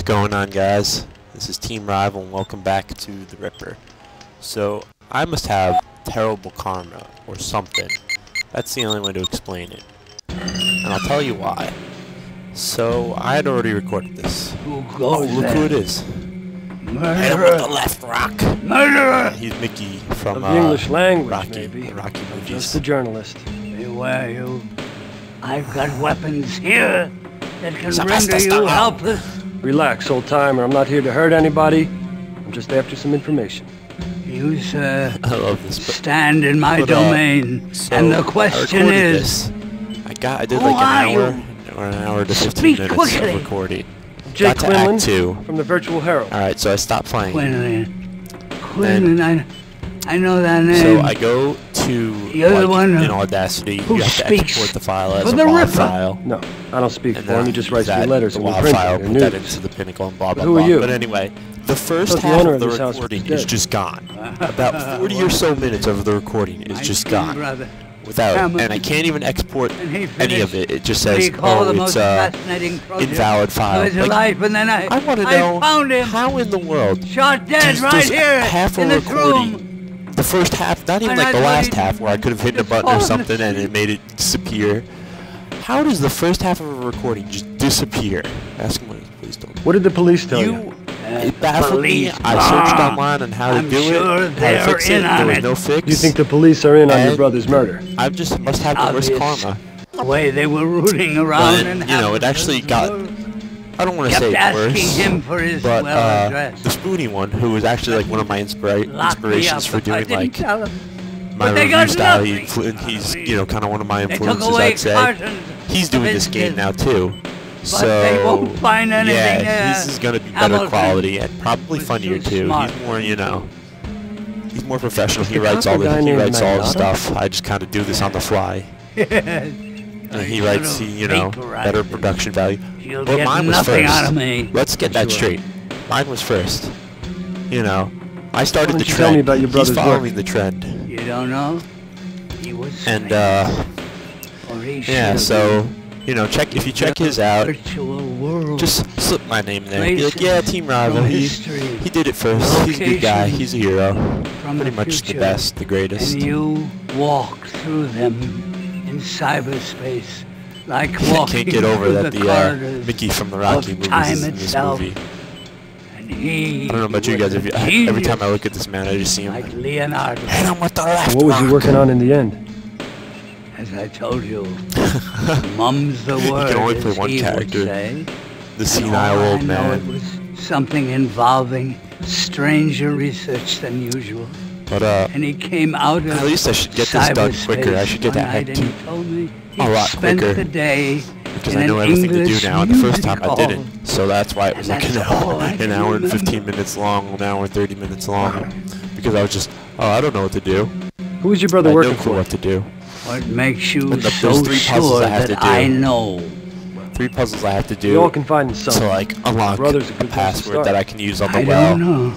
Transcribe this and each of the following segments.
going on, guys? This is Team Rival and welcome back to the Ripper. So, I must have terrible karma or something. That's the only way to explain it. And I'll tell you why. So, I had already recorded this. Look who it is. Murderer. Hit him with the left rock. Murderer! He's Mickey from the English language, Rocky maybe. movies. Just a journalist. Beware you. I've got weapons here that can Sylvester render you Stallone. helpless. Relax, old timer. I'm not here to hurt anybody. I'm just after some information. You, sir, I love this. stand in my But, domain. so And the I question recorded is... this. I did Who like are an you? hour or an hour to 15 Speak minutes quickly. of recording. Jake Got to Quinlan Act 2. from the Virtual Herald. Alright, so I stopped playing. Quinlan, I know that name. So I go to You're the one in Audacity. who You have to speaks export the file as for a the WAV Ripper. file. No, I don't speak And for him. He then just use writes me that, letters the and we WAV print file, it. put that into the Pinnacle and blah blah Who blah. are you? But anyway, the first Thought the half owner of of the this house was recording dead. is just gone. About 40 or so minutes of the recording is just gone. Without, and I can't even export any of it. It just says, oh, it's invalid file. Like, I want to know found him. how in the world Shot dead does right here half in a this recording, room. the first half, not even And like the I last thought half where I could have hit a button or something and it made it disappear. How does the first half of a recording just disappear? Ask him what it is, please don't. What did the police tell you? It baffled me. I searched online on how to do it, how to fix it. There was no fix. You think the police are in on your And brother's murder? I just must have the worst Obvious. karma. The way they were rooting around But, and you know, it actually got, I don't want to say kept worse, asking him for his but well-addressed. the Spoony one, who was actually like one of my inspirations for doing like my they got review style, nothing. he's, you know, kind of one of my They took influences, away I'd say. cartons He's doing this game now too. But they won't find anything yeah, this is gonna be better Hamilton quality and probably was funnier too too. smart. He's more, you know, he's more professional. He the writes all copper guy the named all the Magnata? stuff. I just kind of do this on the fly. And he writes, you know, better production value. You'll But get mine was nothing first. out of me. Let's get that Sure. straight. Mine was first. You know, I started Why the don't you trend. tell me about your brother's He's work? following the trend. You don't know? He was And or he yeah, should so you know, if you check his out, virtual world. just slip my name in there. Be like, Places yeah, Team Rival. from He history, did it first. He's a good guy. locations He's a hero. from Pretty the much the future. best, the greatest. And you walk through them in cyberspace, like I walking can't get over through that the the corridors Mickey from the Rocky of movies time is in this itself. movie. And he I don't know about you guys. was a Every time I genius, look at this man, I just see him. like Leonardo. Hit him with the left What was you rock. working on in the end? As I told you, mum's the word. can only play as one he would character. say. The And senile all old I know man. It was something involving stranger research than usual. But And he came out of at least I should get this done quicker. I should get one that night Act and 2 he told me a he lot spent quicker, the day because in I know an everything to do English now. And the first time I musical. didn't, so that's why it was And like that's all I an can hour and remember. 15 minutes long, an hour and 30 minutes long, because I was just, oh, I don't know what to do. Who was your I brother had no working clue for? what to do. What makes you And so those 3 puzzles sure I have that to do. I know? 3 puzzles I have to We all do confide in to something. like unlock Brother's a a good place to password start. that I can use on the I well. don't know.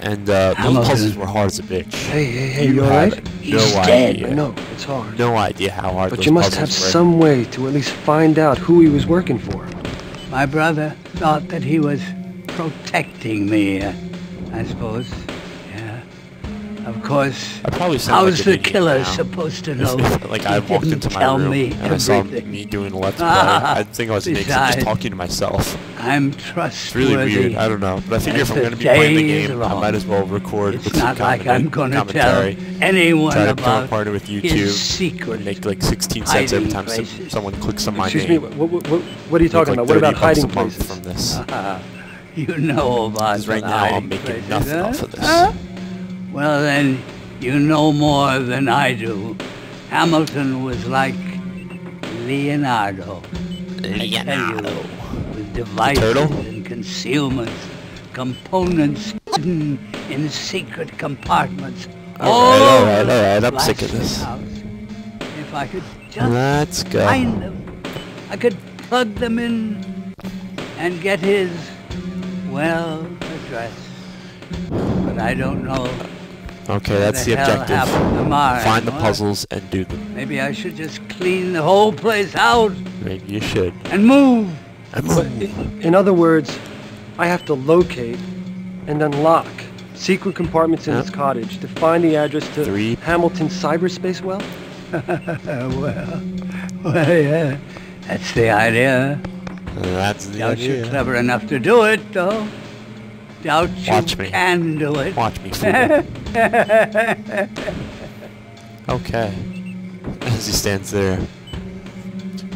And those Hamilton. puzzles were hard as a bitch. Hey, You you have alright? He's no dead. idea. I know, it's hard. No idea how hard But those you must have puzzles were. some way to at least find out who he was working for. My brother thought that he was protecting me, I suppose. Yeah. Of course, I probably sound how's like the an idiot killer now. supposed to know? Like He I walked didn't into my tell room me and I saw everything. me doing a let's play. I think I was an idiot 'cause I'm just Besides, talking to myself. I'm It's trustworthy. really weird. I don't know, but I figure As if I'm the going to be playing the day is game, I long. might as well record It's with some not like I'm going to tell commentary. anyone Try to become a about partner with his YouTube secret. and make like 16 cents every hiding time places. someone clicks on my Excuse me, name. what are you talking Make, about? like, What about 30 bucks hiding a month places? from this? You know about Because right the now hiding I'm making places, nothing huh? off of this. Huh? Well then, you know more than I do. Hamilton was like Leonardo. Leonardo. With devices turtle? and concealments, components hidden in secret compartments. Alright, I'm sick of this. House. If I could just Let's go. find them, I could plug them in and get his, well, address. But I don't know. Okay, that's the What the hell objective. happened to mine? Find the What? puzzles and do them. Maybe I should just clean the whole place out Maybe you should. and move. In other words, I have to locate and unlock secret compartments in Yep. this cottage to find the address to 3. Hamilton cyberspace well? Well, yeah, that's the idea. That's the Doubt you're idea. clever enough to do it, though. Doubt Watch you me. can do it. Watch me, fool. Okay. As he stands there.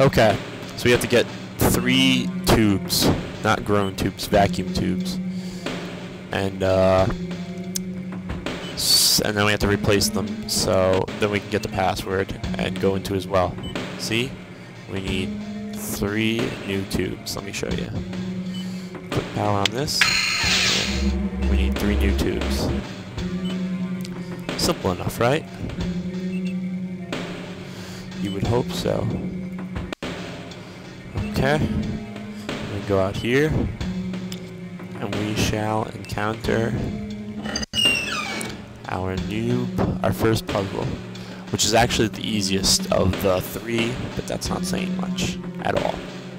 Okay. So we have to get 3 tubes. Not grown tubes, vacuum tubes. And and then we have to replace them. So then we can get the password and go into his well. See? We need 3 new tubes. Let me show you. Put power on this. We need 3 new tubes. Simple enough, right? You would hope so. Okay. We go out here, and we shall encounter our first puzzle, which is actually the easiest of the 3, but that's not saying much at all.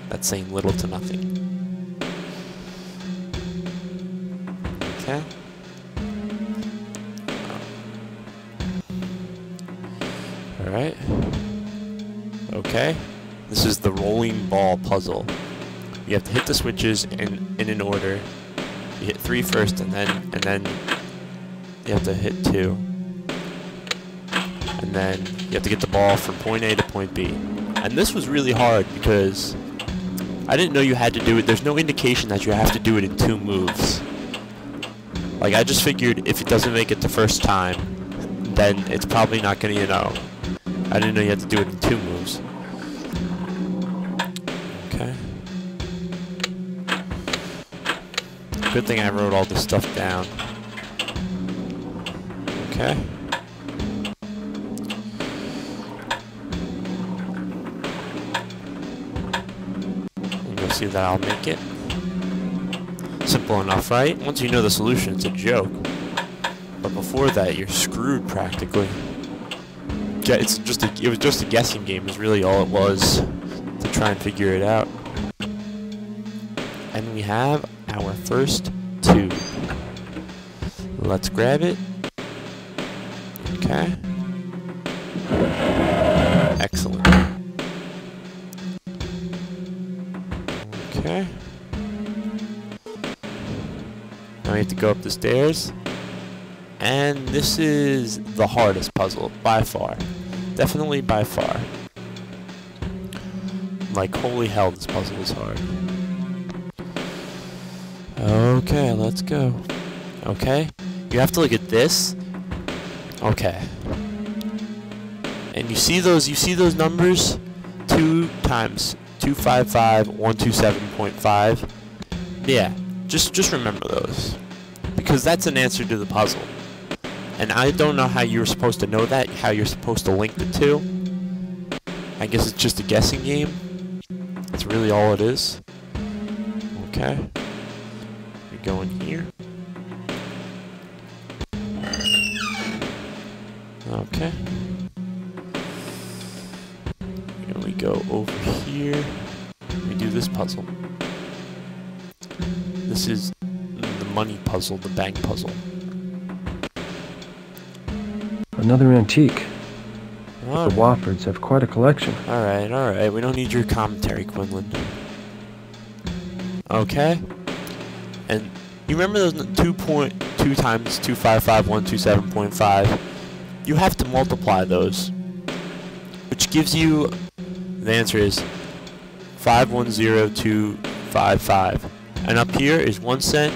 That's saying little to nothing. Okay. Alright. Okay. This is the rolling ball puzzle. You have to hit the switches in an order. You hit 3 first, and then you have to hit 2. And then you have to get the ball from point A to point B. And this was really hard because I didn't know you had to do it. There's no indication that you have to do it in 2 moves. Like, I just figured if it doesn't make it the first time, then it's probably not gonna, I didn't know you had to do it in 2 moves. Okay. Good thing I wrote all this stuff down. Okay. And you'll see that I'll make it. Simple enough, right? Once you know the solution, it's a joke. But before that, you're screwed practically. It was just a guessing game is really all it was to try and figure it out. And we have our first tube. Let's grab it. Okay. Excellent. Okay. Now we have to go up the stairs. And this is the hardest puzzle, by far. Definitely by far. Like, holy hell, this puzzle is hard. Okay, let's go. Okay? You have to look at this. Okay. And you see those numbers? 2 times 255, 127.5. Yeah, just remember those. Because that's an answer to the puzzle. And I don't know how you're supposed to know that, how you're supposed to link the 2. I guess it's just a guessing game. That's really all it is. Okay. We go in here. Okay. And we go over here. We do this puzzle. This is the money puzzle, the bank puzzle. Another antique. Alright. The Woffords have quite a collection. Alright. We don't need your commentary, Quinlan. Okay. And you remember those 2.2 times 255, 127.5? You have to multiply those. Which gives you, the answer is 510255. And up here is 1 cent,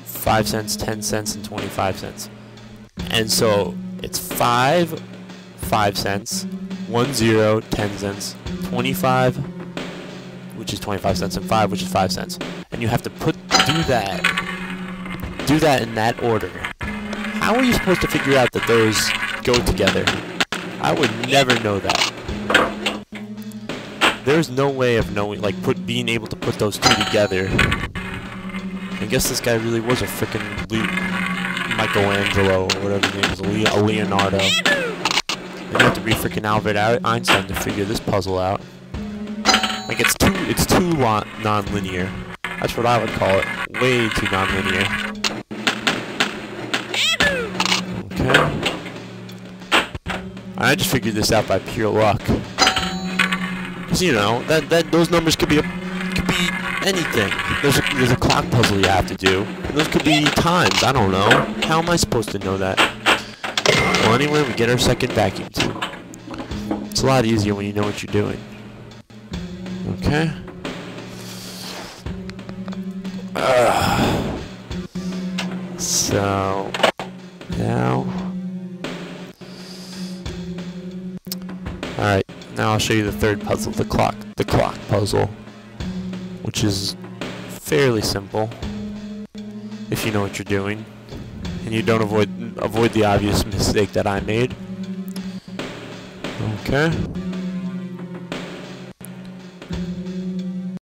5 cents, 10 cents, and 25 cents. And so it's 5 cents, 10, 10 cents, 25, which is 25 cents, and 5, which is 5 cents. And you have to do that in that order. How are you supposed to figure out that those go together? I would never know that. There's no way of knowing, like, being able to put those 2 together. I guess this guy really was a frickin' Michelangelo, or whatever his name is, a Leonardo. You have to be frickin' Albert Einstein to figure this puzzle out. Like, it's too non-linear. That's what I would call it. Way too non-linear. Okay. I just figured this out by pure luck. Cause you know that those numbers could be anything. There's a clock puzzle you have to do. And those could be times. I don't know. How am I supposed to know that? Well, anyway, we get our second vacuum tube. It's a lot easier when you know what you're doing. Okay. So now, alright, now I'll show you the third puzzle, the clock puzzle, which is fairly simple if you know what you're doing and you don't avoid the obvious mistake that I made. Okay.